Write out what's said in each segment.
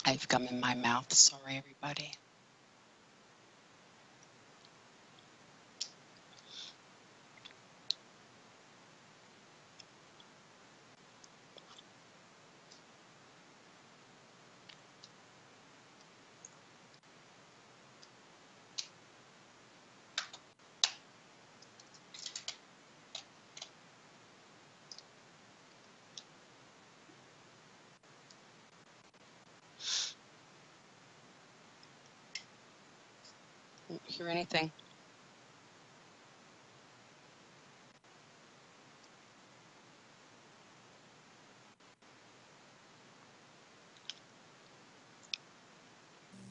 I have gum in my mouth. Sorry, everybody. Don't hear anything.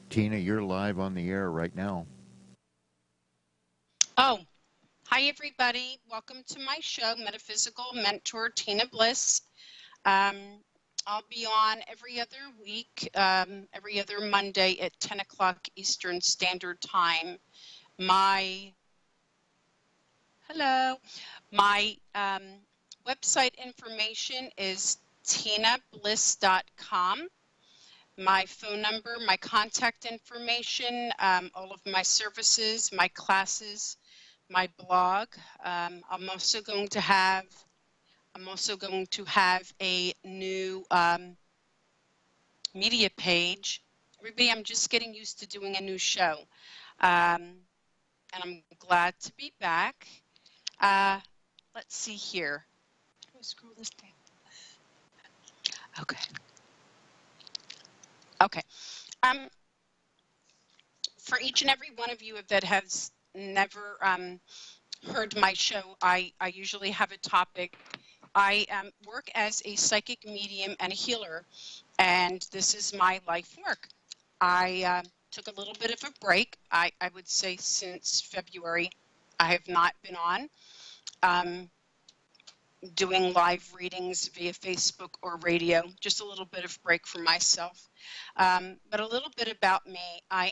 Tina, you're live on the air right now. Oh, hi, everybody. Welcome to my show, Metaphysical Mentor Tina Bliss. I'll be on every other week, every other Monday at 10 o'clock Eastern Standard Time. My website information is tinabliss.com. My phone number, my contact information, all of my services, my classes, my blog. I'm also going to have a new media page. Everybody, I'm just getting used to doing a new show, and I'm glad to be back. Let's see here. How do I scroll this down? Okay. For each and every one of you that has never heard my show, I usually have a topic. I work as a psychic medium and a healer, and this is my life work. I took a little bit of a break. I would say since February, I have not been on doing live readings via Facebook or radio, just a little bit of break for myself. But a little bit about me. I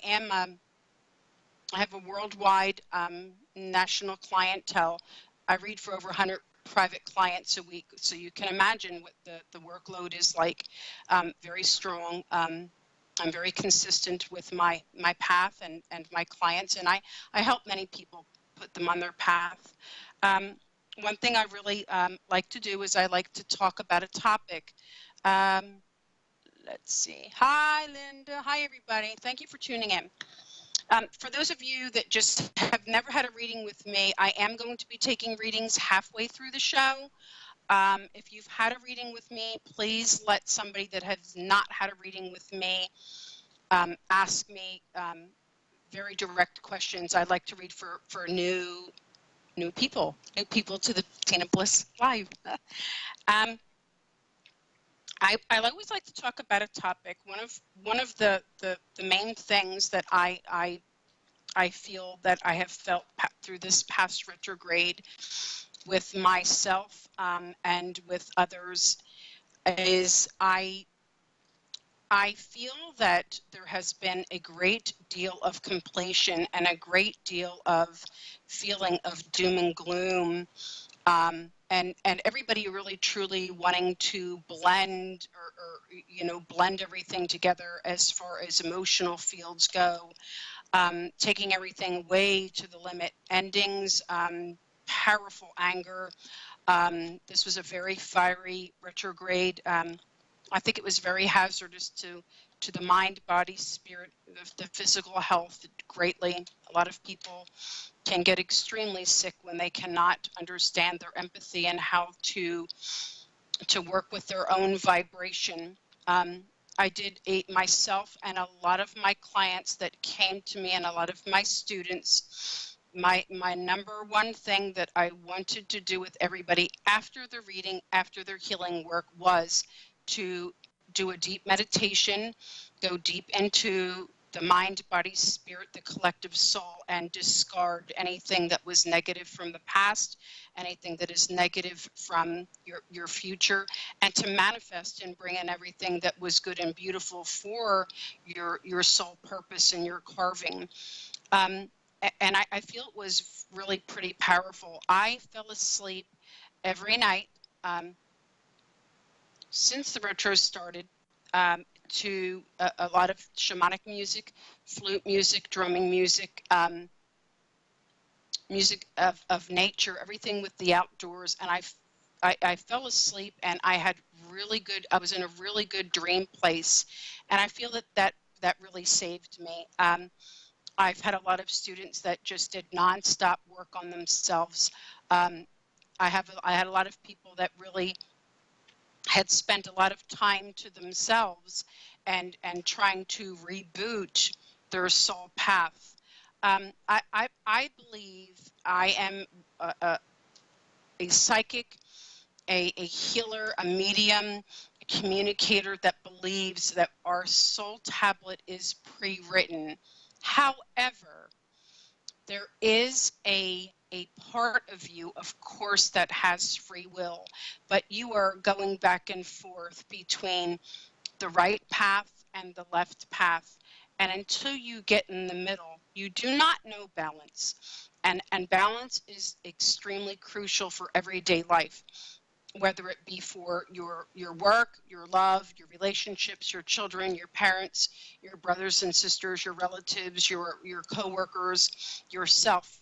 have a worldwide national clientele. I read for over 100 private clients a week, so you can imagine what the workload is like. Very strong. I'm very consistent with my path and my clients, and I help many people put them on their path. One thing I really like to do is I like to talk about a topic. Let's see. Hi, Linda. Hi, everybody. Thank you for tuning in. For those of you that just have never had a reading with me, I am going to be taking readings halfway through the show. If you've had a reading with me, please let somebody that has not had a reading with me ask me very direct questions. I like to read for new people to the Tina Bliss Live. I always like to talk about a topic. One of the main things that I feel that I have felt through this past retrograde with myself and with others is I feel that there has been a great deal of completion and a great deal of feeling of doom and gloom, and everybody really truly wanting to blend or blend everything together as far as emotional fields go, taking everything way to the limit, endings, powerful anger. This was a very fiery retrograde. I think it was very hazardous to the mind, body, spirit, the physical health greatly. A lot of people can get extremely sick when they cannot understand their empathy and how to work with their own vibration. I did myself and a lot of my clients that came to me and a lot of my students, my number one thing that I wanted to do with everybody after the reading, after their healing work, was to do a deep meditation, go deep into the mind, body, spirit, the collective soul, and discard anything that was negative from the past, anything that is negative from your future, and to manifest and bring in everything that was good and beautiful for your soul purpose and your carving. And I feel it was really pretty powerful. I fell asleep every night since the retro started to a lot of shamanic music, flute music, drumming music, music of nature, everything with the outdoors. And I fell asleep, and I was in a really good dream place. And I feel that really saved me. I've had a lot of students that just did nonstop work on themselves. I had a lot of people that really had spent a lot of time to themselves and trying to reboot their soul path. I believe I am a psychic, a healer, a medium, a communicator that believes that our soul tablet is pre-written. However, there is a part of you, of course, that has free will, but you are going back and forth between the right path and the left path. And until you get in the middle, you do not know balance. And balance is extremely crucial for everyday life, whether it be for your work, your love, your relationships, your children, your parents, your brothers and sisters, your relatives, your coworkers, yourself,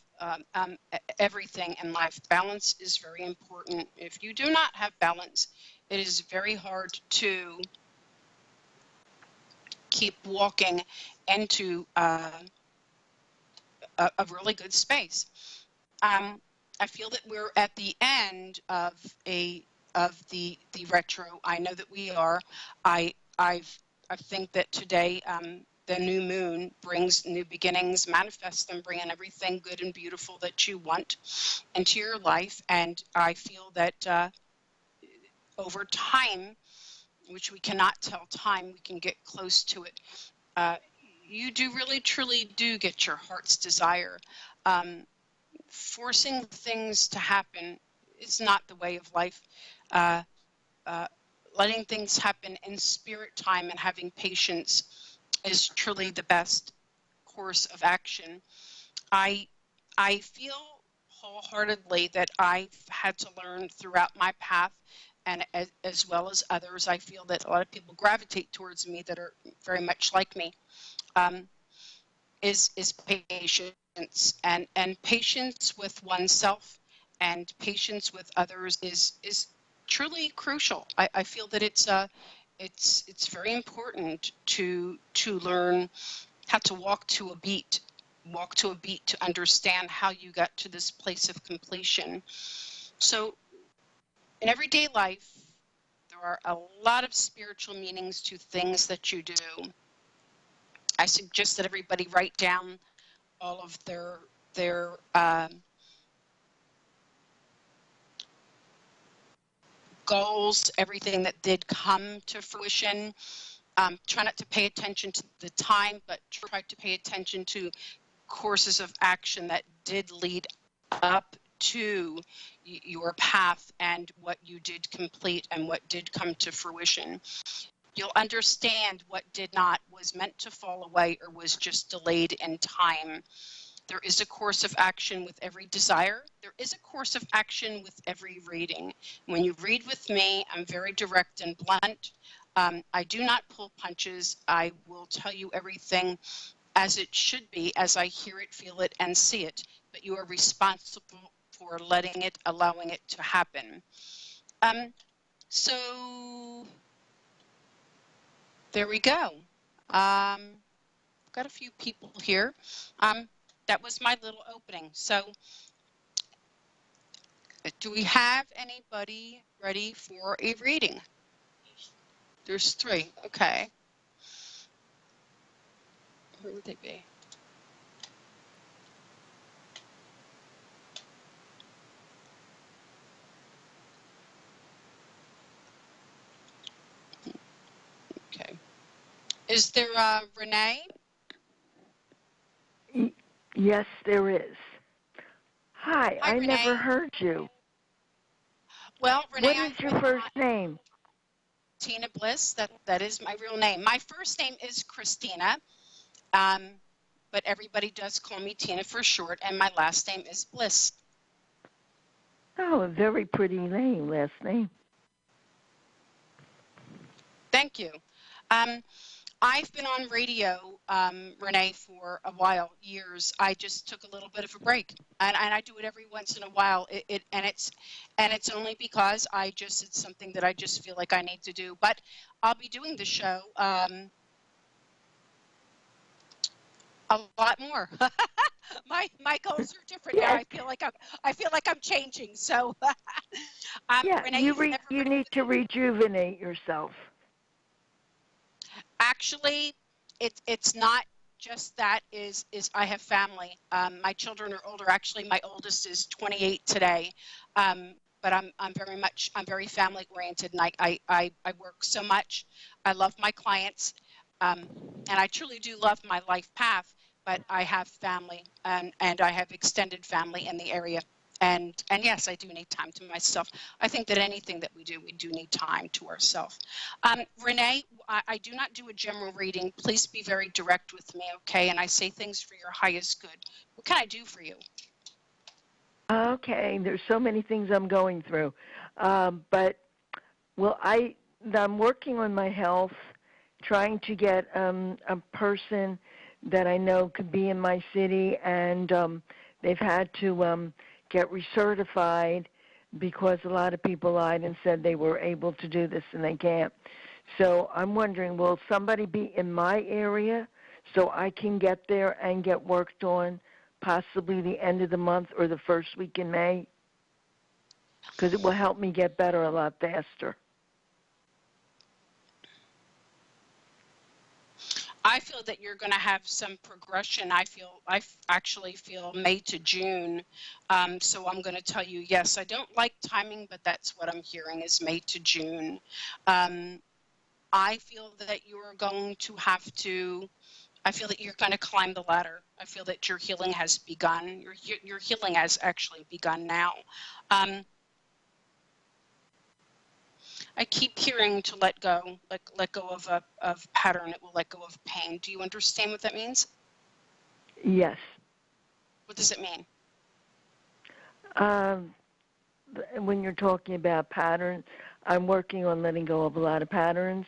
everything in life. Balance is very important. If you do not have balance, it is very hard to keep walking into a really good space. I feel that we're at the end of the retro. I know that we are. I think that today the new moon brings new beginnings, manifest them, bring in everything good and beautiful that you want into your life. And I feel that over time, which we cannot tell time, we can get close to it. You do really, truly do get your heart's desire. Forcing things to happen is not the way of life. Uh, Letting things happen in spirit time and having patience is truly the best course of action. I feel wholeheartedly that I've had to learn throughout my path, and as well as others. I feel that a lot of people gravitate towards me that are very much like me. Is patience, and patience with oneself and patience with others is truly crucial. I feel that it's very important to learn how to walk to a beat to understand how you got to this place of completion. So in everyday life, there are a lot of spiritual meanings to things that you do. I suggest that everybody write down all of their goals, everything that did come to fruition. Try not to pay attention to the time, but try to pay attention to courses of action that did lead up to your path and what you did complete and what did come to fruition. You'll understand what did not, was meant to fall away, or was just delayed in time. There is a course of action with every desire. There is a course of action with every reading. When you read with me, I'm very direct and blunt. I do not pull punches. I will tell you everything as it should be, as I hear it, feel it, and see it. But you are responsible for letting it, allowing it to happen. So there we go. Got a few people here. That was my little opening. So do we have anybody ready for a reading? There's 3. Okay. Where would they be? Okay. Is there Renee? Yes, there is. Hi, Hi, I Renee. never heard you. Well, Renee, what is your first name? Tina Bliss. That is my real name. My first name is Christina, but everybody does call me Tina for short, and my last name is Bliss. Oh, a very pretty name, last name. Thank you. I've been on radio, Renee, for a while, years. I just took a little bit of a break, and I do it every once in a while. It's only because it's something that I just feel like I need to do. But I'll be doing the show a lot more. My goals are different now. Yes. I feel like I'm changing. So, Yeah, Renee, you've never you been need with to me. rejuvenate yourself. Actually, it's not just that. Is I have family. My children are older. Actually, my oldest is 28 today. But I'm very family oriented, and I work so much. I love my clients, and I truly do love my life path. But I have family, and I have extended family in the area. And yes, I do need time to myself. I think that anything that we do need time to ourselves. Renee, I do not do a general reading. Please be very direct with me, okay? And I say things for your highest good. What can I do for you? Okay, there's so many things I'm going through, but well, I'm working on my health, trying to get a person that I know could be in my city, and they've had to get recertified because a lot of people lied and said they were able to do this and they can't. So I'm wondering, will somebody be in my area so I can get there and get worked on possibly the end of the month or the first week in May? Because it will help me get better a lot faster. I feel that you're going to have some progression. Actually feel May to June. So I'm going to tell you, yes, I don't like timing, but that's what I'm hearing is May to June. I feel that you're going to have to, I feel that you're going to climb the ladder. I feel that your healing has begun. Your healing has actually begun now. I keep hearing to let go, let go of pattern. It will let go of pain. Do you understand what that means? Yes. What does it mean? When you're talking about patterns, I'm working on letting go of a lot of patterns.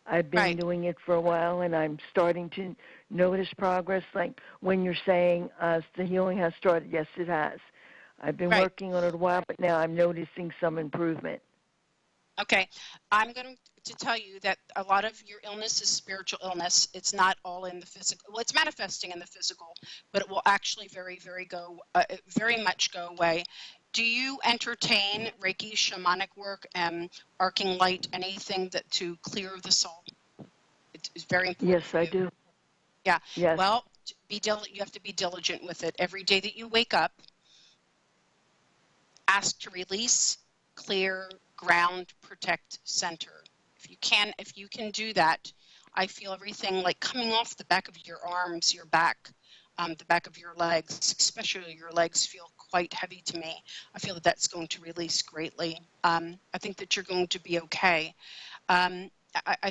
I've been Right. doing it for a while, and I'm starting to notice progress. Like when you're saying the healing has started, yes, it has. I've been Right. working on it a while, but now I'm noticing some improvement. Okay. I'm going to tell you that a lot of your illness is spiritual illness. It's not all in the physical. Well, it's manifesting in the physical, but it will actually very much go away. Do you entertain Reiki, shamanic work, arcing light, anything that to clear the soul? It's very important Yes, for I you. do. Yeah. Yes. Well, you have to be diligent with it. Every day that you wake up, ask to release, clear, ground, protect, center. If you can do that, I feel everything like coming off the back of your arms, your back, the back of your legs, especially your legs feel quite heavy to me. I feel that that's going to release greatly. I think that you're going to be okay. I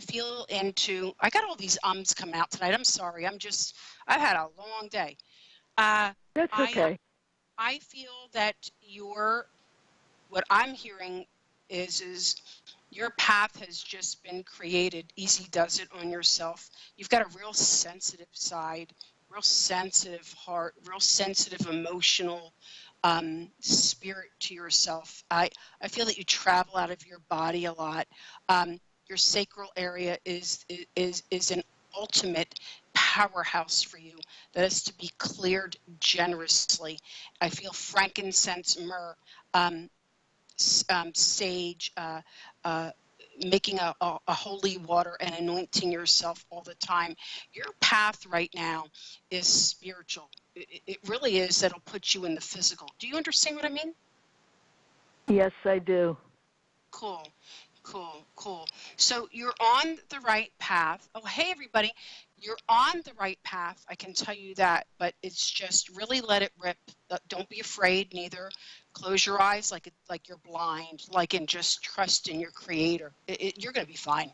feel I got all these ums coming out tonight. I'm sorry. I've had a long day. That's I okay. I feel that what I'm hearing is your path has just been created. Easy does it on yourself. You've got a real sensitive side, real sensitive heart, real sensitive emotional spirit to yourself. I feel that you travel out of your body a lot. Your sacral area is an ultimate powerhouse for you that is to be cleared generously. I feel frankincense, myrrh, sage, making a holy water and anointing yourself all the time. Your path right now is spiritual. It really is. That'll put you in the physical. Do you understand what I mean? Yes, I do. Cool. So you're on the right path. Oh, hey, everybody. You're on the right path. I can tell you that, but it's just really let it rip. Don't be afraid neither. Close your eyes like you're blind, and just trust in your creator. You're going to be fine.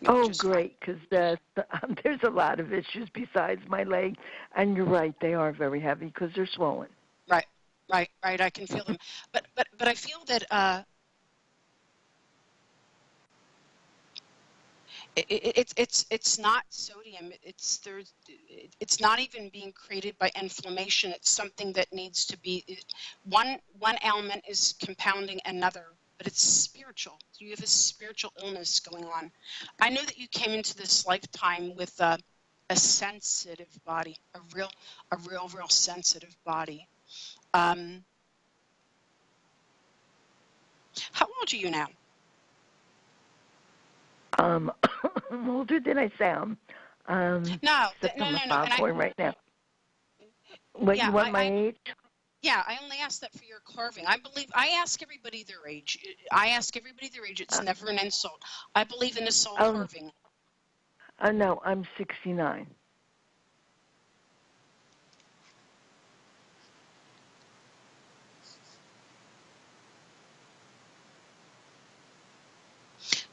Oh, great, because there's a lot of issues besides my leg, and you're right, they are very heavy because they're swollen. Right. I can feel them, but I feel that It's not sodium. It's not even being created by inflammation. It's something that needs to be one element is compounding another, but it's spiritual. You have a spiritual illness going on. I know that you came into this lifetime with a sensitive body, a real sensitive body. How old are you now? Older than I sound. No, Except no, I'm a no, no. And popcorn right now. What, yeah, you want my age? yeah, I only asked that for your carving. I ask everybody their age. I ask everybody their age. It's never an insult. I believe in a soul carving. No, I'm 69.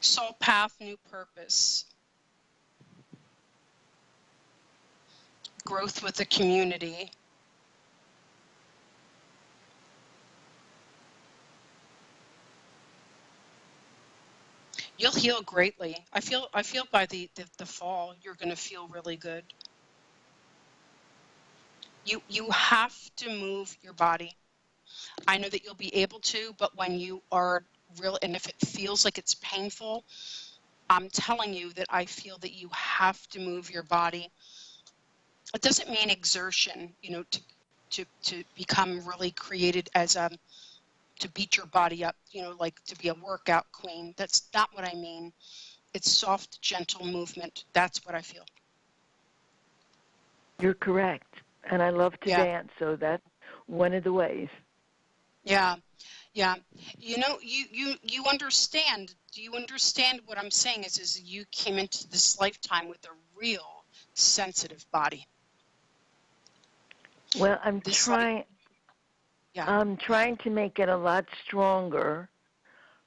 Soul path, new purpose. Growth with the community. You'll heal greatly. I feel by the fall you're going to feel really good. You have to move your body. I know that you'll be able to, but when you are real, and if it feels like it's painful, I'm telling you that I feel that you have to move your body. It doesn't mean exertion, to become really created as to beat your body up, like to be a workout queen. That's not what I mean. It's soft, gentle movement. That's what I feel. You're correct. And I love to dance, so that's one of the ways. Yeah. Yeah. You understand. Do you understand what I'm saying is you came into this lifetime with a real sensitive body. Well, I'm trying to make it a lot stronger.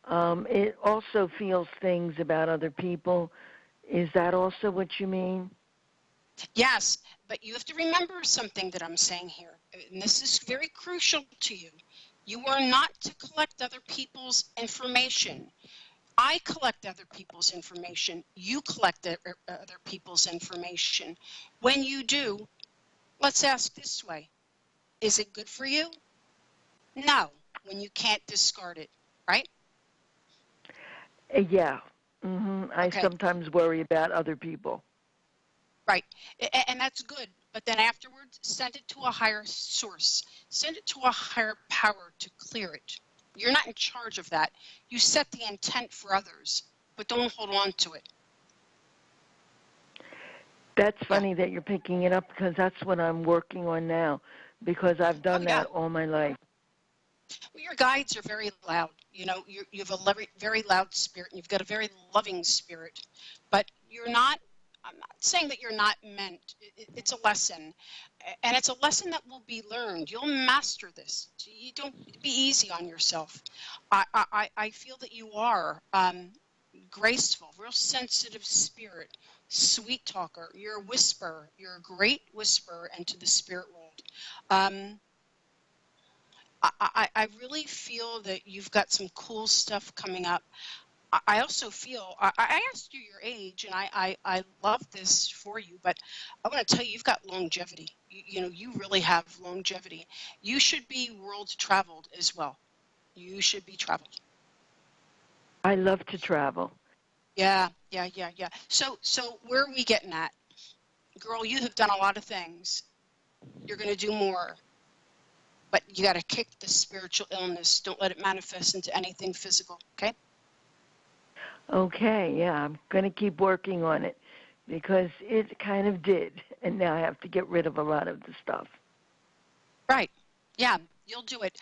It also feels things about other people. Is that also what you mean? Yes, but you have to remember something that I'm saying here, and this is very crucial to you. You are not to collect other people's information. I collect other people's information. You collect other people's information. When you do, let's ask this way. Is it good for you? No, when you can't discard it, right? Yeah. I sometimes worry about other people. Right. And that's good. But then afterwards, send it to a higher source. Send it to a higher power to clear it. You're not in charge of that. You set the intent for others, but don't hold on to it. That's funny that you're picking it up because that's what I'm working on now because I've done that all my life. Well, your guides are very loud. You have a very loud spirit, and you've got a very loving spirit. But I'm not saying that you're not meant. It's a lesson, and it's a lesson that will be learned. You'll master this. You don't be easy on yourself. I feel that you are graceful, real sensitive spirit, sweet talker. You're a whisperer. You're a great whisperer into the spirit world. I really feel that you've got some cool stuff coming up. I also feel, I asked you your age, and I love this for you, but I want to tell you, you've got longevity. You really have longevity. You should be world traveled as well. You should be traveled. I love to travel. Yeah. So where are we getting at? Girl, you have done a lot of things. You're going to do more. But you got to kick the spiritual illness. Don't let it manifest into anything physical, okay? Okay, yeah, I'm going to keep working on it because it kind of did, and now I have to get rid of a lot of the stuff. Right. Yeah, you'll do it.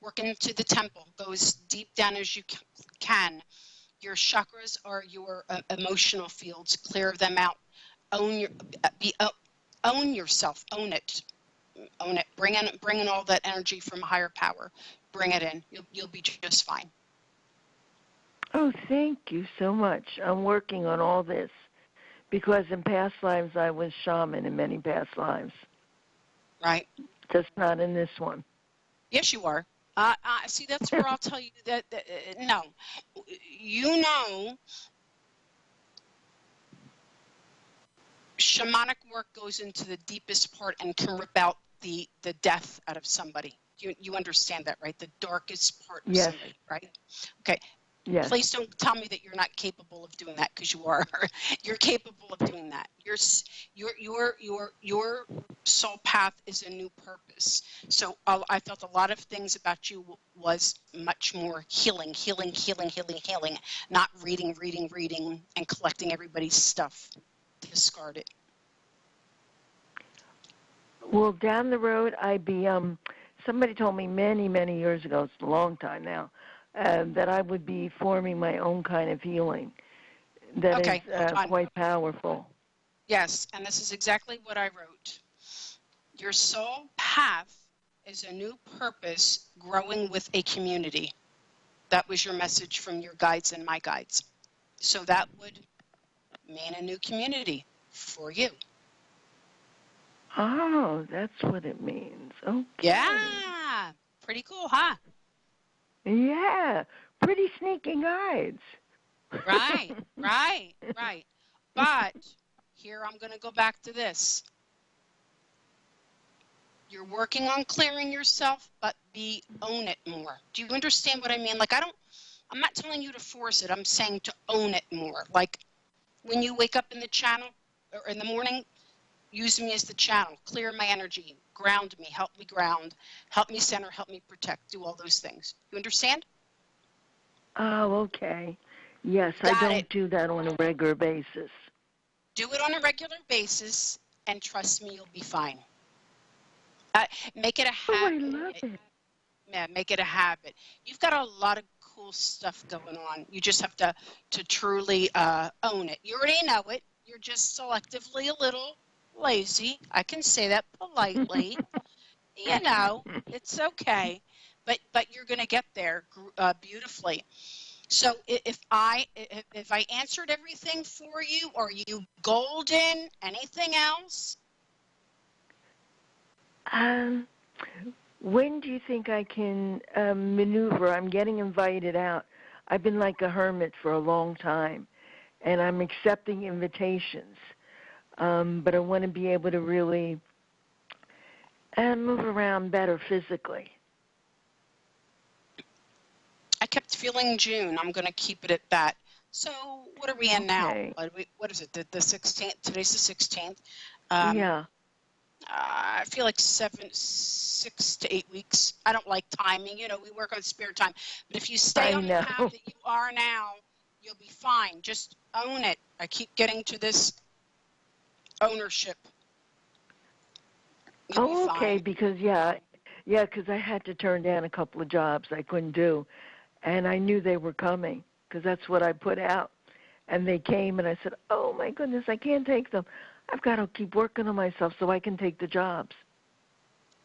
Work into the temple. Go as deep down as you can. Your chakras are your emotional fields. Clear them out. Own yourself. Own it. Own it. Bring in all that energy from a higher power. Bring it in. You'll be just fine. Oh, thank you so much. I'm working on all this because in past lives I was shaman in many past lives. Right. Just not in this one. Yes, you are. See, that's where I'll tell you that no. You know shamanic work goes into the deepest part and can rip out the death out of somebody. You understand that, right? The darkest part of Yes. somebody, right? Okay. Yes. Please don't tell me that you're not capable of doing that, because you are. You're capable of doing that. Your soul path is a new purpose. So I felt a lot of things about you was much more healing, not reading, and collecting everybody's stuff. Discard it. Well, down the road, I'd be, somebody told me many, many years ago, it's a long time now, that I would be forming my own kind of healing that Okay, is quite powerful. Yes, and this is exactly what I wrote. Your soul path is a new purpose growing with a community. That was your message from your guides and my guides. So that would mean a new community for you. Oh, that's what it means. Okay. Yeah, pretty cool, huh? Yeah, pretty sneaky guides. Right. But here I'm going to go back to this. You're working on clearing yourself, but own it more. Do you understand what I mean? Like, I'm not telling you to force it. I'm saying to own it more. Like, when you wake up in the channel or in the morning, use me as the channel. Clear my energy. Ground me. Help me ground. Help me center. Help me protect. Do all those things. You understand? Oh, okay. Yes, I don't do that on a regular basis. Do it on a regular basis, and trust me, you'll be fine. Make it a habit. Oh, I love it. Yeah, make it a habit. You've got a lot of cool stuff going on. You just have to truly own it. You already know it. You're just selectively a little lazy. I can say that politely. You know, it's okay. But you're going to get there beautifully. So if I answered everything for you, are you golden? Anything else? When do you think I can maneuver? I'm getting invited out. I've been like a hermit for a long time, and I'm accepting invitations. But I want to be able to really move around better physically. I kept feeling June. I'm going to keep it at that. So what are we in now? What is it? The 16th? Today's the 16th. Yeah. I feel like 6 to 8 weeks. I don't like timing. You know, we work on spare time. But if you stay on the path that you are now, you'll be fine. Just own it. I keep getting to this ownership. You'll be fine. Because, because I had to turn down a couple of jobs I couldn't do. And I knew they were coming because that's what I put out. And they came, and I said, oh, my goodness, I can't take them. I've got to keep working on myself so I can take the jobs.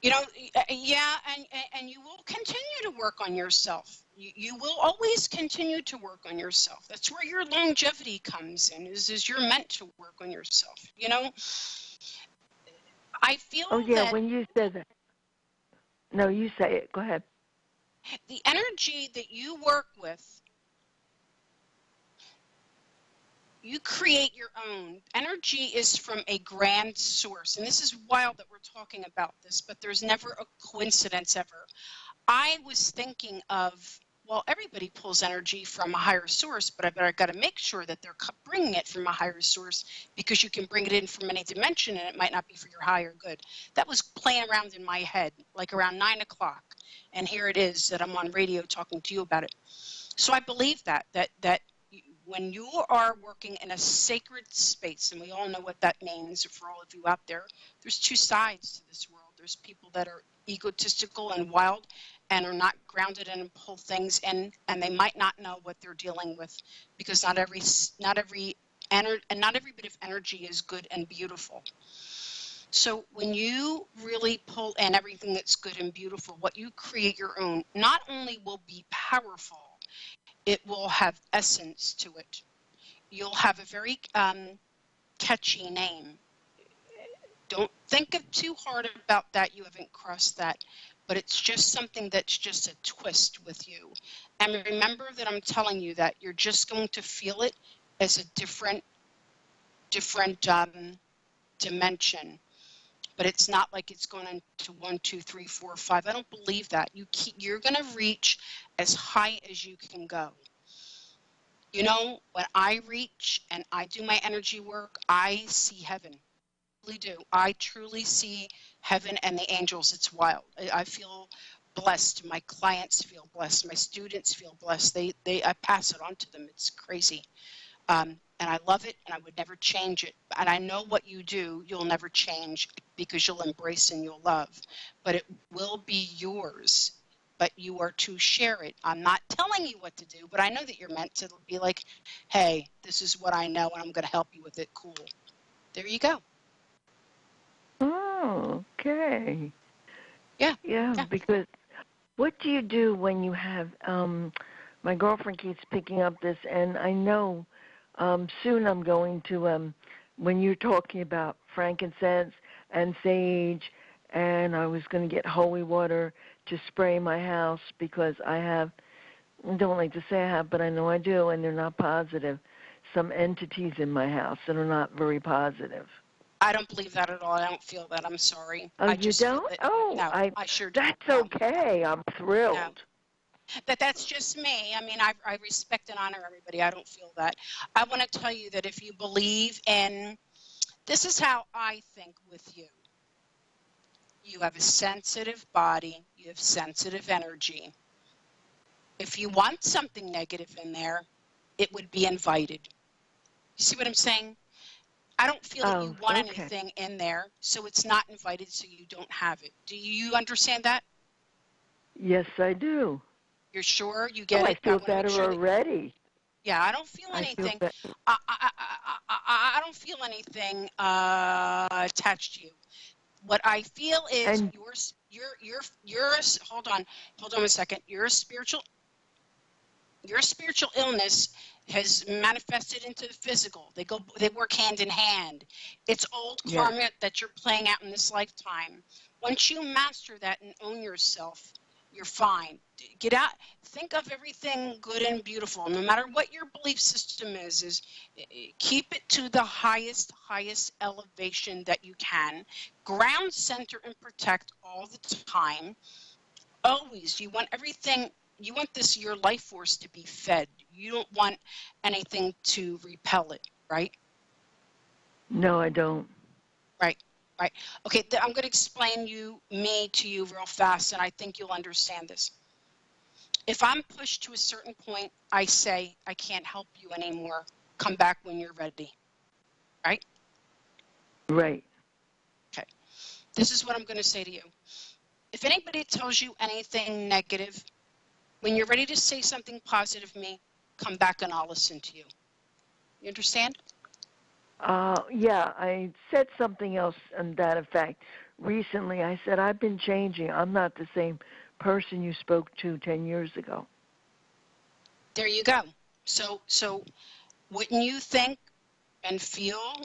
You know, yeah, and you will continue to work on yourself. You will always continue to work on yourself. That's where your longevity comes in, is you're meant to work on yourself. You know, I feel that... when you said that. No, you say it. Go ahead. The energy that you work with, you create your own. Energy is from a grand source. And this is wild that we're talking about this, but there's never a coincidence ever. I was thinking of, well, everybody pulls energy from a higher source, but I got to make sure that they're bringing it from a higher source, because you can bring it in from any dimension and it might not be for your higher good. That was playing around in my head, like around 9 o'clock. And here it is that I'm on radio talking to you about it. So I believe that when you are working in a sacred space, and we all know what that means for all of you out there, there's two sides to this world. There's people that are egotistical and wild and are not grounded and pull things in, and they might not know what they're dealing with, because not every bit of energy is good and beautiful. So when you really pull in everything that's good and beautiful, what you create your own, not only will be powerful, it will have essence to it. You'll have a very catchy name. Don't think of too hard about that. You haven't crossed that. But it's just something that's just a twist with you. And remember that I'm telling you that you're just going to feel it as a different dimension, but it's not like it's going into 1, 2, 3, 4, 5. I don't believe that. You're going to reach as high as you can go. You know, when I reach and I do my energy work, I see heaven. I really do. I truly see heaven and the angels. It's wild. I feel blessed. My clients feel blessed. My students feel blessed. I pass it on to them. It's crazy. And I love it, and I would never change it. And I know what you do, you'll never change because you'll embrace and you'll love. But it will be yours. But you are to share it. I'm not telling you what to do, but I know that you're meant to be like, hey, this is what I know, and I'm going to help you with it. Cool. There you go. Oh, okay. Yeah. Yeah, because what do you do when you have, my girlfriend keeps picking up this, and I know soon I'm going to, when you're talking about frankincense and sage, and I was going to get holy water to spray my house because I don't like to say I have, but I know I do, and they're not positive. Some entities in my house that are not very positive. I don't believe that at all. I don't feel that. I'm sorry. Oh, I you just don't? feel that, Oh, no, I sure don't. that's No. okay. I'm thrilled. No. But that's just me. I mean, I respect and honor everybody. I don't feel that. I want to tell you that if you believe in, this is how I think with you. You have a sensitive body. You have sensitive energy. If you want something negative in there, it would be invited. You see what I'm saying? I don't feel that you want anything in there, so it's not invited, so you don't have it. Do you understand that? Yes, I do. You're sure you get it? I feel better already. Yeah, I don't feel anything. I don't feel anything attached to you. What I feel is you're hold on a second. Your spiritual illness has manifested into the physical. They work hand in hand. It's old karma that you're playing out in this lifetime. Once you master that and own yourself, you're fine. Get out. Think of everything good and beautiful. No matter what your belief system is keep it to the highest elevation that you can. Ground, center, and protect all the time. Always. You want everything. You want your life force to be fed. You don't want anything to repel it, right? No, I don't. Right. Okay, I'm going to explain me to you real fast, and I think you'll understand this. If I'm pushed to a certain point, I say, I can't help you anymore. Come back when you're ready. Right? Right. Okay. This is what I'm going to say to you. If anybody tells you anything negative, when you're ready to say something positive to me, come back and I'll listen to you. You understand? Yeah, I said something else in that effect. Recently, I said, I've been changing. I'm not the same person you spoke to 10 years ago. There you go. So wouldn't you think and feel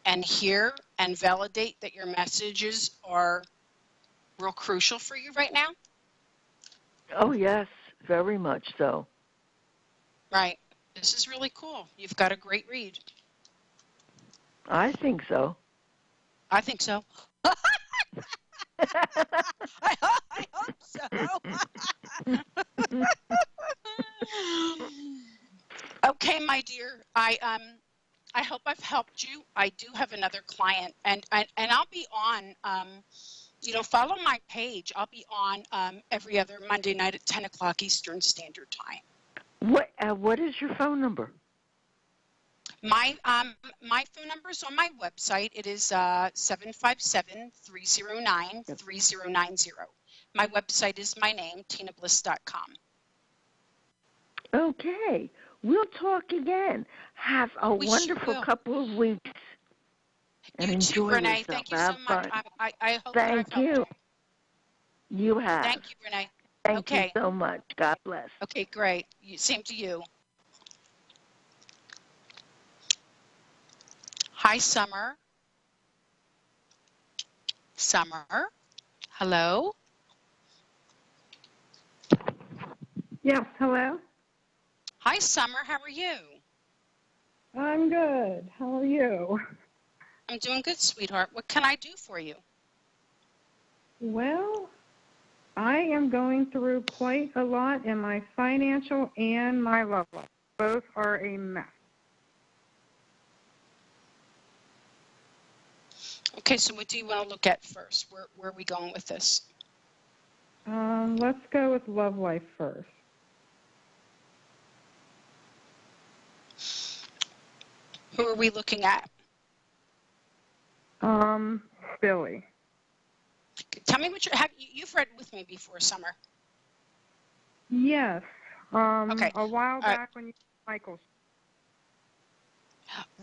and hear and validate that your messages are real crucial for you right now? Oh, yes, very much so. Right. This is really cool. You've got a great read. I think so. I think so. I hope so. Okay, my dear. I hope I've helped you. I do have another client, and I'll be on. Follow my page. I'll be on every other Monday night at 10 o'clock Eastern Standard Time. What is your phone number? My phone number is on my website. It is 757-309-3090. My website is my name, tinabliss.com. Okay. We'll talk again. Have a wonderful couple of weeks. And you too, Renee. Yourself. Thank you so much. I hope that I've helped you. You have. Thank you, Renee. Thank you so much. God bless. Okay, great. Same to you. Hi, Summer. Summer. Hello. Yes, hello. Hi, Summer. How are you? I'm good. How are you? I'm doing good, sweetheart. What can I do for you? Well, I am going through quite a lot in my financial and my love life. Both are a mess. Okay, so what do you want to look at first? Where are we going with this? Let's go with love life first. Who are we looking at? Billy. Tell me what you've read with me before, Summer. Yes. Okay. A while back when you Michael's.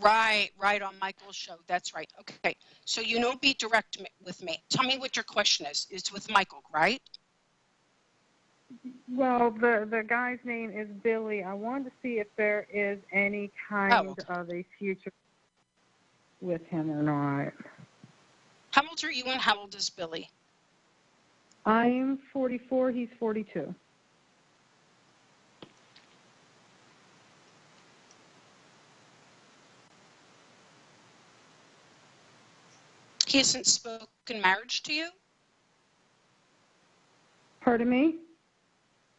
Right on Michael's show. That's right. Okay. So be direct with me. Tell me what your question is. It's with Michael, right? Well, the guy's name is Billy. I wanted to see if there is any kind of a future with him or not. How old are you and how old is Billy? I'm 44. He's 42. He hasn't spoken marriage to you? Pardon me?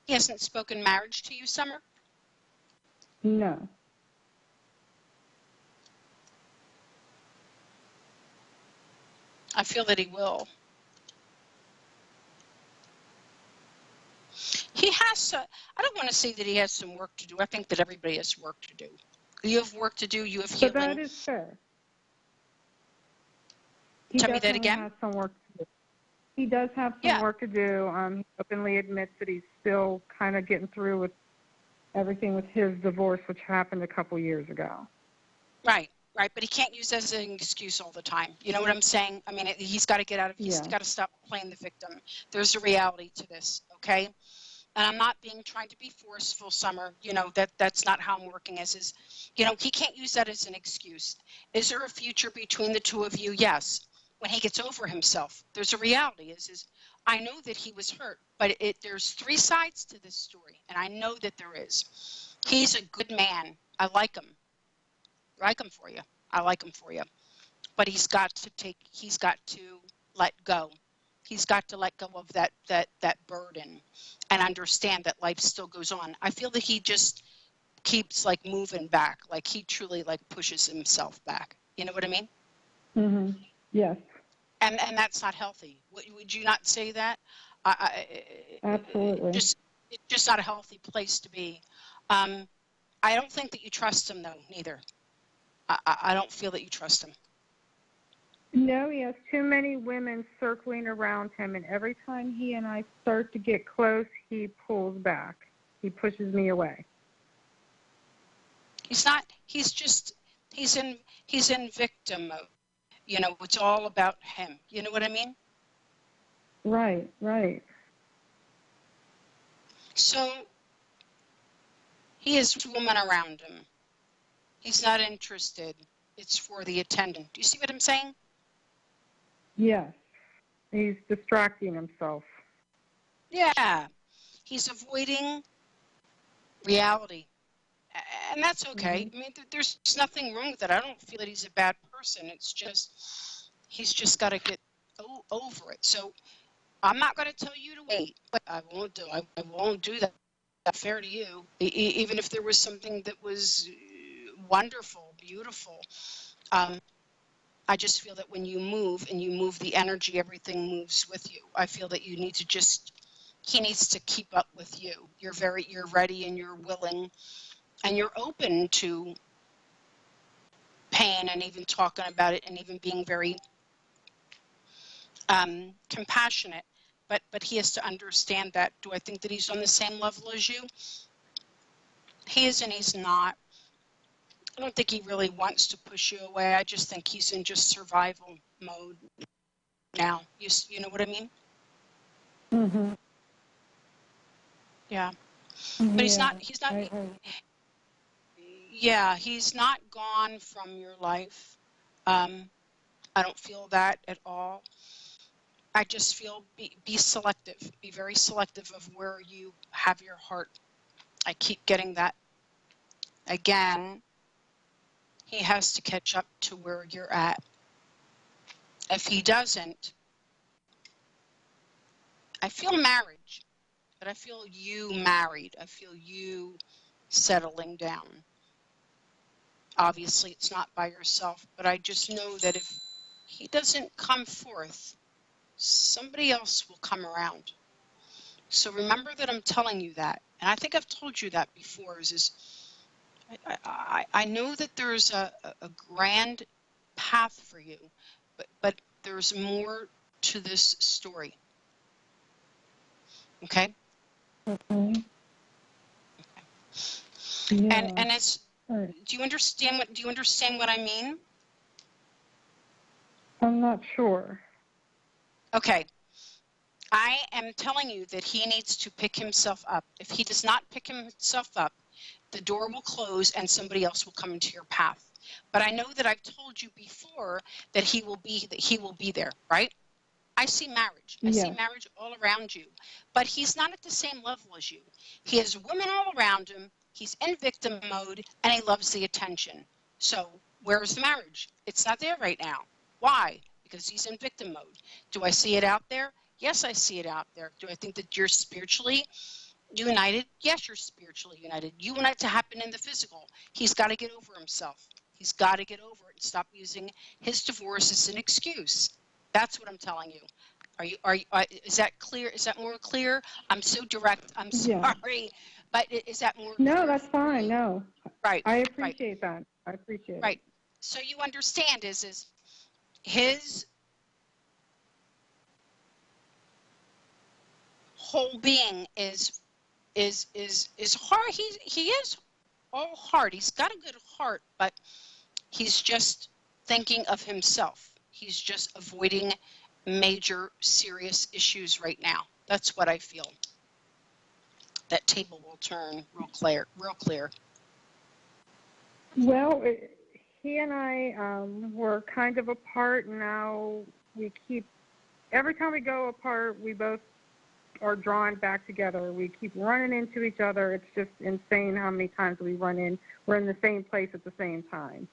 He hasn't spoken marriage to you, Summer? No. I feel that he will. He has I don't want to say that he has some work to do. I think that everybody has work to do. You have work to do. You have healing. But that is fair. He Tell me that again. Has some work to do. He does have some work to do. He openly admits that he's still kind of getting through with everything with his divorce, which happened a couple years ago. Right. But he can't use that as an excuse all the time. You know what I'm saying? I mean, he's got to get out of. He's got to stop playing the victim. There's a reality to this, okay? And I'm not trying to be forceful, Summer. That's not how I'm working as is. He can't use that as an excuse. Is there a future between the two of you? Yes. When he gets over himself, there's a reality. I know that he was hurt, but there's three sides to this story, and I know that there is. He's a good man. I like him. I like him for you. I like him for you. But he's got to let go. He's got to let go of that burden and understand that life still goes on. I feel that he just keeps moving back, he truly pushes himself back. You know what I mean? Mhm. Yes. And that's not healthy. Would you not say that? Absolutely. It's just not a healthy place to be. I don't think that you trust him though, neither. I don't feel that you trust him. No, he has too many women circling around him, and every time he and I start to get close, he pulls back. He pushes me away. He's not. He's in victim mode. It's all about him. You know what I mean? Right. So he has women around him. He's not interested. It's for the attendant. Do you see what I'm saying? Yes. He's distracting himself. Yeah. He's avoiding reality. And that's okay. Mm-hmm. I mean, there's nothing wrong with it. I don't feel that he's a bad person. It's just, he's just got to get over it. So I'm not going to tell you to wait, but I won't do that. That's fair to you. Even if there was something that was wonderful, beautiful. I just feel that when you move and you move the energy, everything moves with you. I feel that you need to he needs to keep up with you. You're ready and you're willing and you're open to pain and even talking about it and even being very compassionate. But he has to understand that. Do I think that he's on the same level as you? He is and he's not. I don't think he really wants to push you away. I just think he's in just survival mode now. You know what I mean? Mm-hmm. Yeah. But he's not. Yeah, he's not gone from your life. I don't feel that at all. I just feel be selective. Be very selective of where you have your heart. I keep getting that. Again, he has to catch up to where you're at. If he doesn't, I feel marriage, but I feel you married. I feel you settling down. Obviously, it's not by yourself, but I just know that if he doesn't come forth, somebody else will come around. So remember that I'm telling you that. And I think I've told you that before. I know that there's a grand path for you, but there's more to this story. Okay? Okay. Yeah. And it's Right. do you understand what I mean? I'm not sure. Okay. I am telling you that he needs to pick himself up. If he does not pick himself up, the door will close and somebody else will come into your path. But I know that I've told you before that he will be there, right? I see marriage. I see marriage all around you. But he's not at the same level as you. He has women all around him. He's in victim mode and he loves the attention. So where's the marriage? It's not there right now. Why? Because he's in victim mode. Do I see it out there? Yes, I see it out there. Do I think that you're spiritually united? Yes, you're spiritually united. You want it to happen in the physical. He's got to get over himself. He's got to get over it and stop using his divorce as an excuse. That's what I'm telling you. Is that clear? Is that more clear? I'm so direct. I'm sorry. But is that more clear? No, that's fine. No. Right. I appreciate that. I appreciate it. Right. So you understand is his whole being is hard. He is all heart. He's got a good heart, but he's just thinking of himself. He's just avoiding major serious issues right now. That's what I feel. That table will turn real clear. Well, he and I were kind of apart. Now every time we go apart, we both are drawn back together. We keep running into each other. It's just insane how many times we run in. We're in the same place at the same time.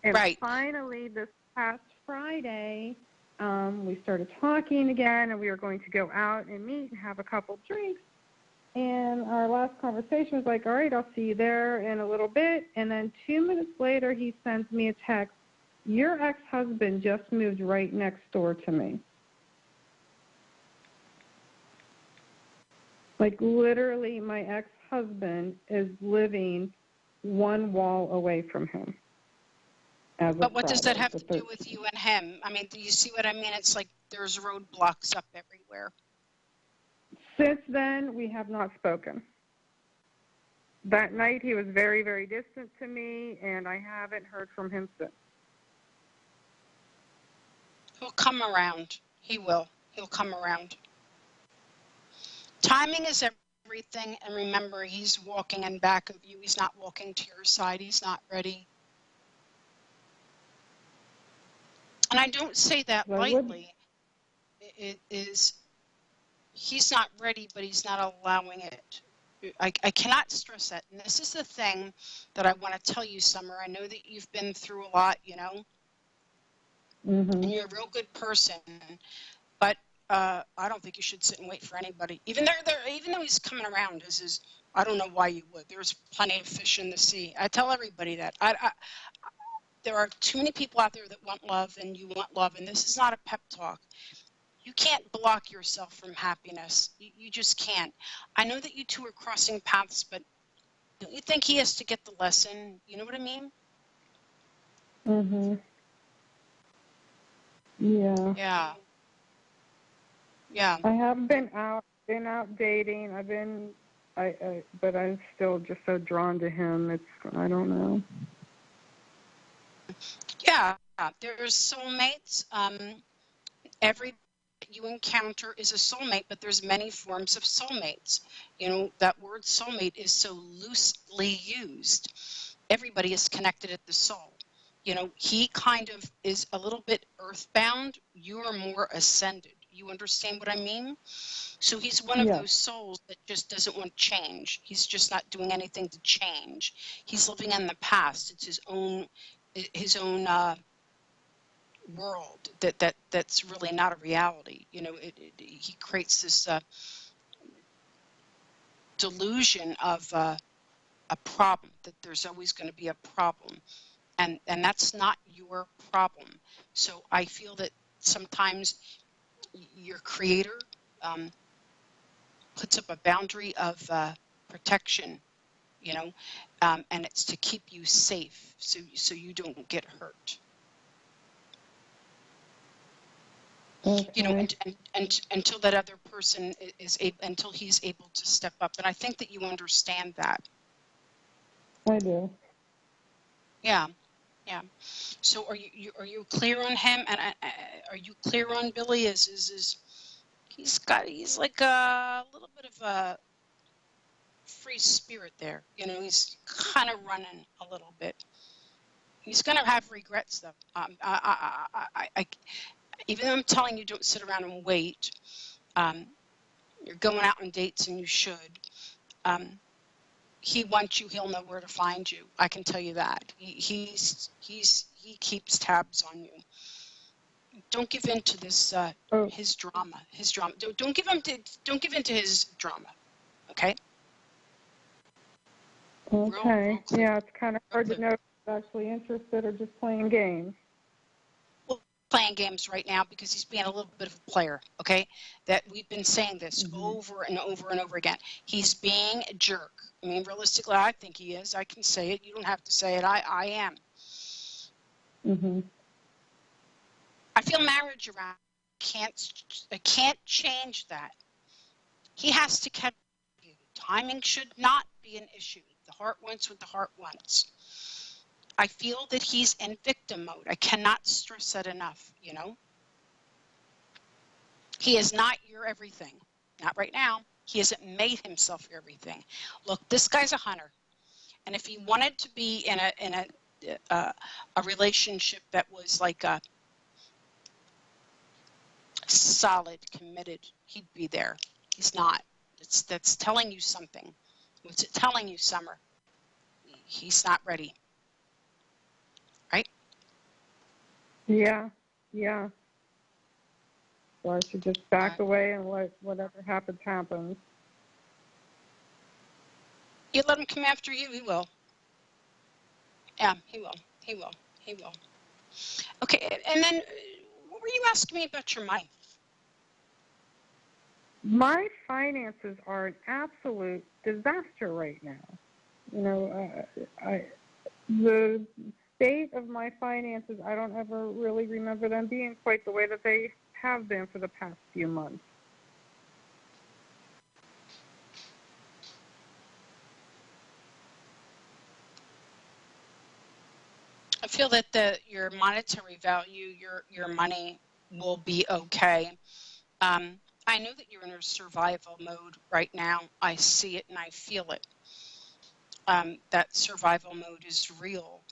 And finally, this past Friday, we started talking again, and we were going to go out and meet and have a couple drinks. And our last conversation was like, all right, I'll see you there in a little bit. And then 2 minutes later, he sends me a text, your ex-husband just moved right next door to me. Like, literally, my ex-husband is living one wall away from him. But what does that have to do with you and him? I mean, do you see what I mean? It's like there's roadblocks up everywhere. Since then, we have not spoken. That night, he was very, very distant to me, and I haven't heard from him since. He'll come around. He will. He'll come around. Timing is everything, and remember, he's walking in back of you. He's not walking to your side. He's not ready. And I don't say that lightly. It is, he's not ready, but he's not allowing it. I cannot stress that. And this is the thing that I want to tell you, Summer. I know that you've been through a lot, you know, and you're a real good person. But I don't think you should sit and wait for anybody. Even though he's coming around, I don't know why you would. There's plenty of fish in the sea. I tell everybody that. There are too many people out there that want love, and you want love, and this is not a pep talk. You can't block yourself from happiness. You just can't. I know that you two are crossing paths, but don't you think he has to get the lesson? You know what I mean? Yeah. Yeah. I have been out dating. But I'm still just so drawn to him. I don't know. Yeah, there's soulmates. Every you encounter is a soulmate, but there's many forms of soulmates. You know, that word soulmate is so loosely used. Everybody is connected at the soul. You know, he kind of is a little bit earthbound. You are more ascended. You understand what I mean? So he's one of those souls that just doesn't want change. He's just not doing anything to change. He's living in the past. It's his own world that's really not a reality. He creates this delusion of a problem, that there's always going to be a problem, and that's not your problem. So I feel that sometimes your creator puts up a boundary of protection, and it's to keep you safe, so you don't get hurt. Okay. And until that other person until he's able to step up. And I think that you understand that. I do. Yeah. So are you clear on him? And are you clear on Billy? He's like a little bit of a free spirit there. He's kind of running a little bit. He's going to have regrets, though. Even though I'm telling you, don't sit around and wait. You're going out on dates, and you should. He wants you. He'll know where to find you. I can tell you that. He keeps tabs on you. Don't give in to this his drama. Don't give in to his drama. Okay. Okay. Real Yeah, it's kind of hard to know if he's actually interested or just playing games. Well, playing games right now because he's being a little bit of a player. Okay, that we've been saying this over and over and over again. He's being a jerk. I mean, realistically, I think he is. I can say it. You don't have to say it. I am. I feel marriage around. I can't change that. He has to catch you. Timing should not be an issue. The heart wants what the heart wants. I feel that he's in victim mode. I cannot stress that enough, He is not your everything. Not right now. He hasn't made himself your everything. Look, this guy's a hunter. And if he wanted to be in a relationship that was like a solid, committed, he'd be there. He's not. That's telling you something. What's it telling you, Summer? He's not ready. Right? Yeah. So I should just back away and let whatever happens, happens. You let him come after you, he will. Yeah, he will. Okay, and then what were you asking me about your money? My finances are an absolute disaster right now. The state of my finances, I don't ever really remember them being quite the way that they have been for the past few months. I feel that your monetary value, your money will be okay. I know that you're in a survival mode right now. I see it and I feel it. That survival mode is real,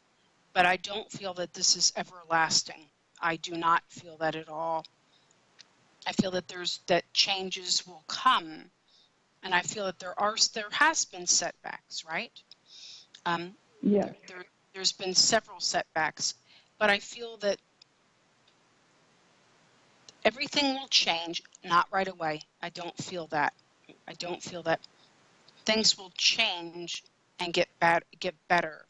but I don't feel that this is everlasting. I do not feel that at all. I feel that that changes will come, and I feel that there has been setbacks, right? Yes. There's been several setbacks, but I feel that everything will change, not right away. I don't feel that. Things will change and get better,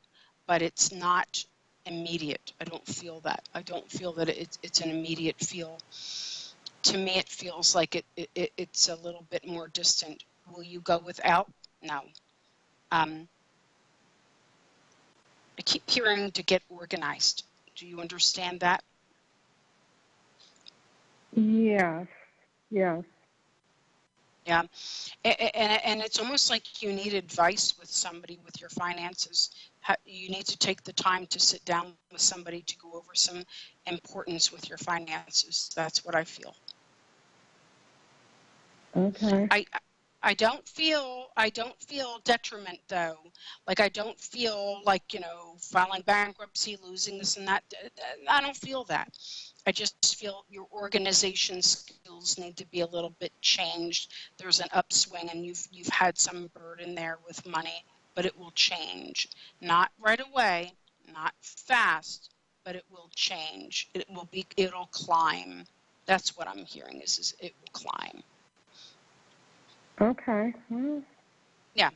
but it's not immediate. I don't feel that. I don't feel that it's an immediate feel. To me, it feels like it's a little bit more distant. Will you go without? No. I keep hearing to get organized. Do you understand that? Yes. Yeah. And it's almost like you need advice with somebody with your finances. You need to take the time to sit down with somebody to go over some importance with your finances. That's what I feel. Okay. I don't feel detriment though. Like I don't feel like, filing bankruptcy, losing this and that. I don't feel that. I just feel your organization skills need to be a little bit changed. There's an upswing and you've had some burden there with money, but it will change. Not right away, not fast, but it will change. It'll climb. That's what I'm hearing is it will climb. Okay. Well, Yeah.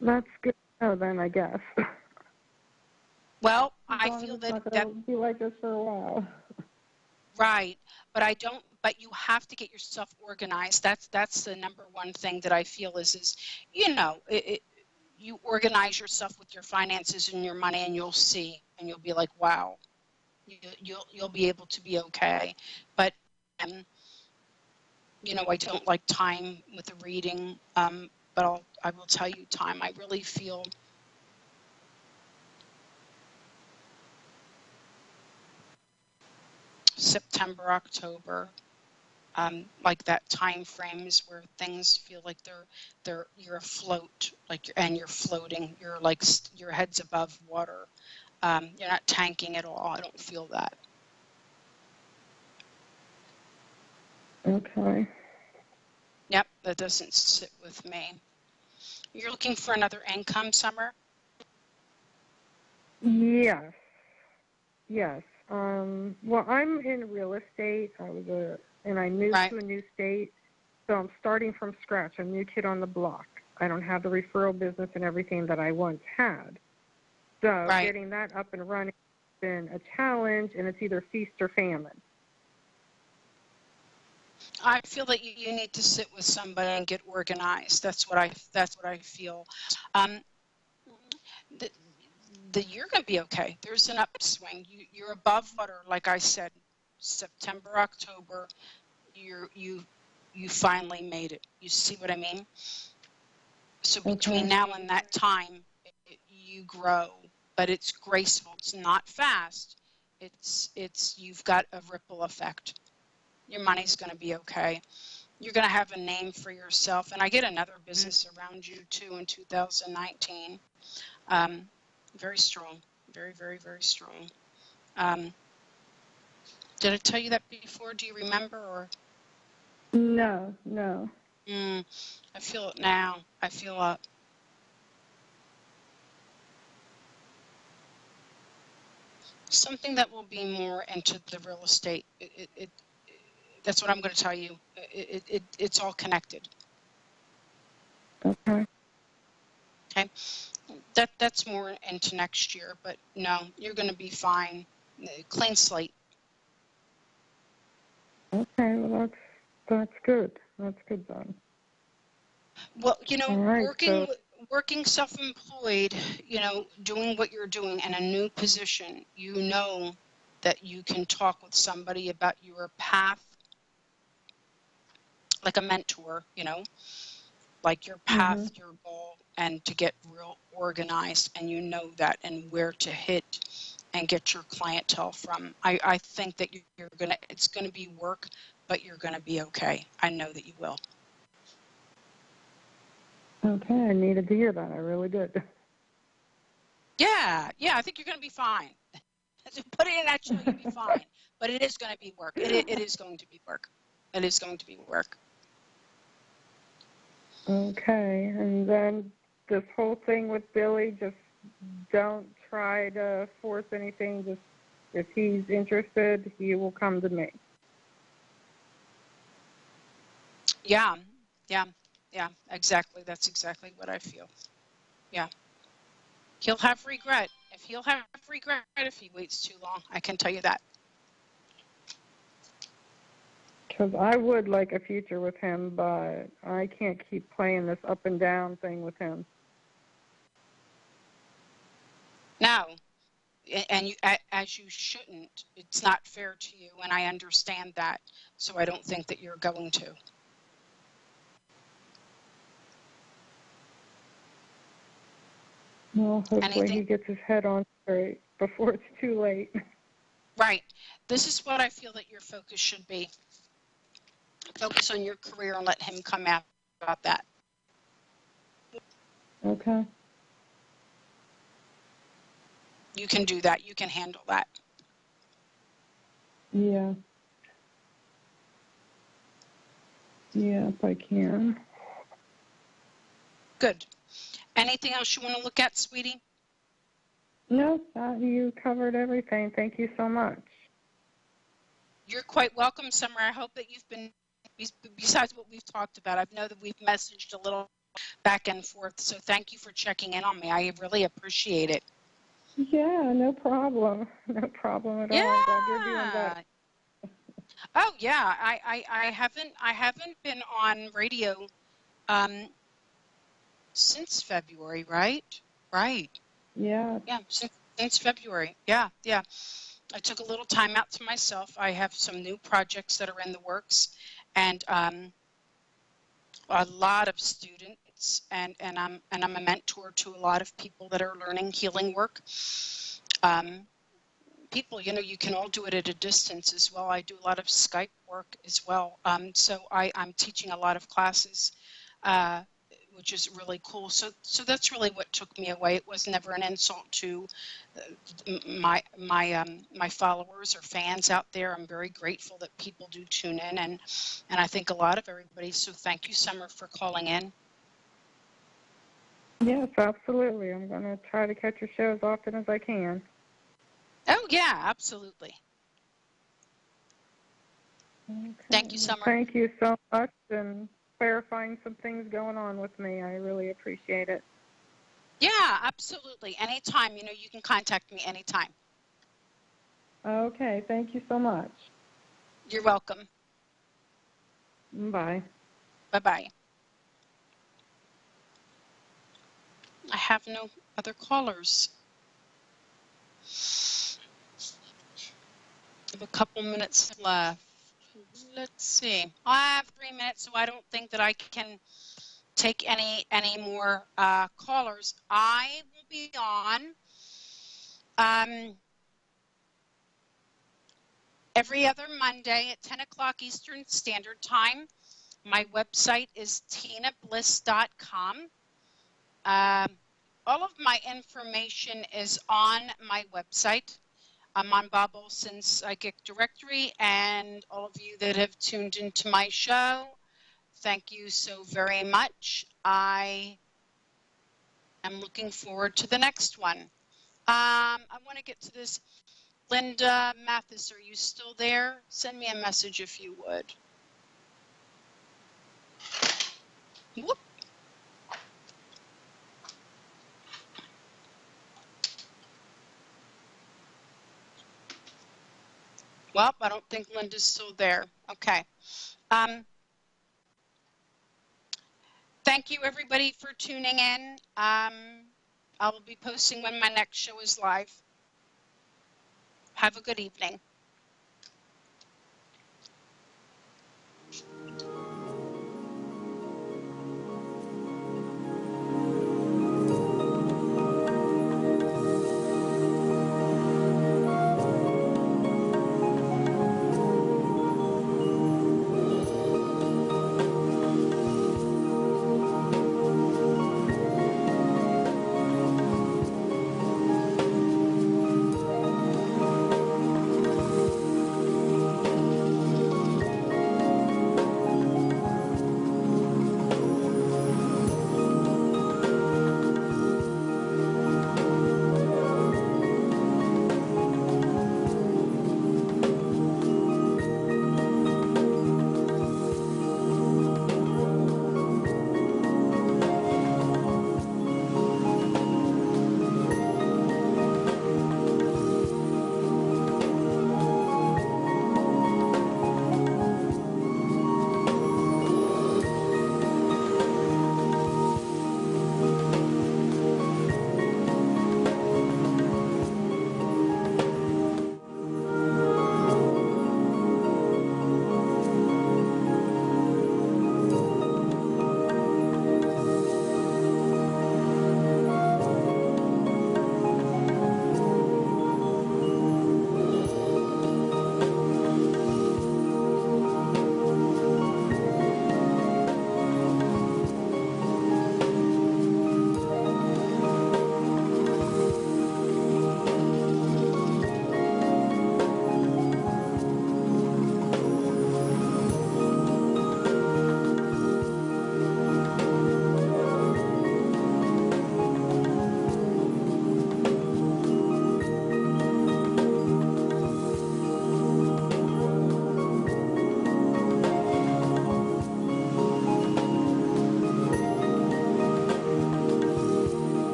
that's good to know then, I guess. Well, As I long as feel it's not that going to be like this for a while. right, but you have to get yourself organized. That's the number one thing that I feel is you organize yourself with your finances and your money, and you'll see, and you'll be like, wow, you'll be able to be okay. But I don't like time with the reading, but I will tell you, time. I really feel September, October, like that time frames where things feel like you're afloat, you're floating. You're like your head's above water. You're not tanking at all. I don't feel that. Okay. Yep, that doesn't sit with me. You're looking for another income, Summer? Yes. Yes. Well, I'm in real estate. And I moved Right. to a new state, so I'm starting from scratch. I'm a new kid on the block. I don't have the referral business and everything that I once had. So Right. getting that up and running has been a challenge, and it's either feast or famine. I feel that you need to sit with somebody and get organized. That's what I feel. You're going to be okay. There's an upswing. You're above water, like I said. September, October, you finally made it. You see what I mean? So between now and that time, you grow, but it's graceful. It's not fast. It's you've got a ripple effect. Your money's going to be okay. You're going to have a name for yourself. And I get another business around you, too, in 2019. Very strong. Very, very, very strong. Did I tell you that before? Do you remember? Or No. I feel it now. I feel something that will be more into the real estate. That's what I'm going to tell you. It's all connected. Okay. Okay. That's more into next year, but no, you're going to be fine. Clean slate. Okay. Well, that's good. That's good then. Well, All right, working self-employed, doing what you're doing in a new position, that you can talk with somebody about your path, like a mentor, like your path, your goal, and to get real organized, and that, and where to hit and get your clientele from. I think that it's gonna be work, but you're gonna be okay. I know that you will. Okay, I needed to hear that. I really did. Yeah, I think you're gonna be fine. Put it in action, you'll be fine. But it is gonna be work. It is going to be work. It is going to be work. Okay, and then this whole thing with Billy, just don't try to force anything. Just if he's interested, he will come to me. Yeah, exactly. That's exactly what I feel. Yeah. He'll have regret. He'll have regret if he waits too long. I can tell you that. Because I would like a future with him, but I can't keep playing this up and down thing with him. No, and as you shouldn't. It's not fair to you, and I understand that. So I don't think that you're going to. Well, hopefully he gets his head on straight before it's too late. Right. This is what I feel that your focus should be. Focus on your career and let him come out about that. Okay. You can do that. You can handle that. Yeah. Yeah, if I can. Good. Anything else you want to look at, sweetie? No, you covered everything. Thank you so much. You're quite welcome, Summer. I hope that you've been, besides what we've talked about, I know that we've messaged a little back and forth, so thank you for checking in on me. I really appreciate it. Yeah, no problem. No problem at all. I'm glad you're doing better. Oh yeah, I haven't been on radio since February, right? Right. Yeah. Yeah, since February. Yeah, yeah. I took a little time out to myself. I have some new projects that are in the works, and a lot of students, and I'm a mentor to a lot of people that are learning healing work. People, you can all do it at a distance as well. I do a lot of Skype work as well. So I'm teaching a lot of classes, which is really cool. So that's really what took me away. It was never an insult to my followers or fans out there. I'm very grateful that people do tune in, and I think a lot of everybody. So thank you, Summer, for calling in. Yes, absolutely. I'm going to try to catch your show as often as I can. Oh yeah, absolutely. Okay. Thank you, Summer. Thank you so much, and clarifying some things going on with me. I really appreciate it. Yeah, absolutely. Anytime, you can contact me anytime. Okay, thank you so much. You're welcome. Bye. Bye-bye. I have no other callers. I have a couple minutes left. Let's see. I have 3 minutes, so I don't think that I can take any more callers. I will be on every other Monday at 10 o'clock Eastern Standard Time. My website is tinabliss.com. All of my information is on my website. I'm on Bob Olson's Psychic Directory, and all of you that have tuned into my show, thank you so very much. I am looking forward to the next one. I want to get to this. Linda Mathis, are you still there? Send me a message if you would. Whoop. Well, I don't think Linda's still there. Okay. Thank you, everybody, for tuning in. I will be posting when my next show is live. Have a good evening.